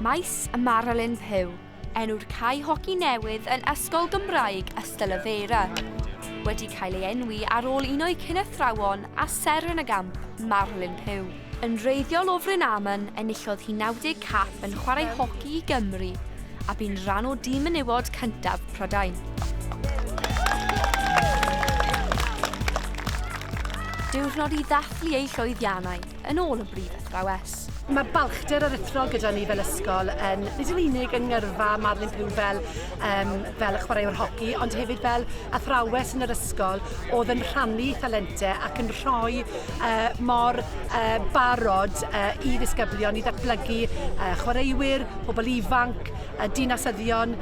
Maes y Marilyn Pugh, enw'r cae hoci newydd yn Ysgol Gymraeg Ystalyfera, wedi cael ei enwi ar ôl un o'i cynathrawon a ser yn y gamp, Marilyn Pugh. Yn reiddiol o Brynamon, enillodd hi 90 cap yn chwarae hoci i Gymru a bu'n rhan o dîm menywod cyntaf Prydain. Diwrnod i ddathlu ei llwyddiannau yn ôl y brif athrawes. Mae balchder aruthrol gyda ni fel ysgol yn nid yn unig yn ngyrfa Marilyn Pugh fel chwaraewr hoci, ond hefyd fel athrawes yn yr ysgol oedd yn rhannu talentau ac yn rhoi mor barod i ddisgyblion i ddatblygu chwaraewyr, pobl ifanc, dinasyddion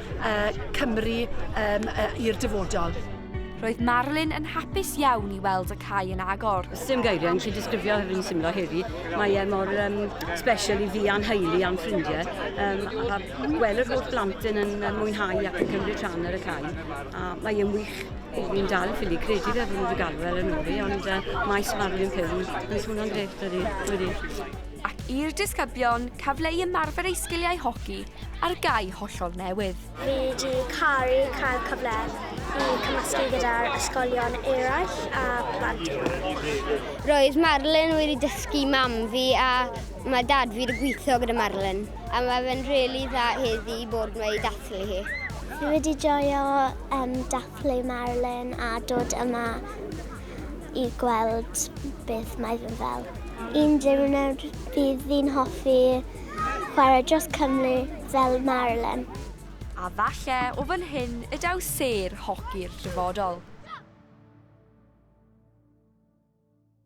Cymru i'r dyfodol. Roedd Marilyn yn hapus iawn i weld y cae yn Agor. Dim geiriau yn gallu disgrifio fi'n symlo heddi. Mae mor special i fi a'n heili a'n ffrindiau. A gweld yr holl blantyn yn mwynhau ac yn cymryd rhan ar y cae. A mae wych. Ni'n dal yn ffili credu fe fod nhw wedi galw fel yn ori, ond maes Marilyn Pugh, maes hwnna'n grêt wedi. Ac i'r disgyblion, cyfle i ymarfer ei sgiliau hoci ar gae hollol newydd. Fi wedi cael cyfle i cymysgu gyda'r ysgolion eraill a plant. Roedd Marilyn wedi dysgu mam fi a mae dad fi wedi gweithio gyda Marilyn. A mae fe'n rili dda heddi bod mae i dathlu hi. Fi wedi joio dathlu Marilyn a dod yma i gweld beth mae fe'n fel. Un diwrnod bydd fi'n hoffi chwarae dros Cymru fel Marilyn. A falle o fan hyn y daw sêr hoci'r dyfodol.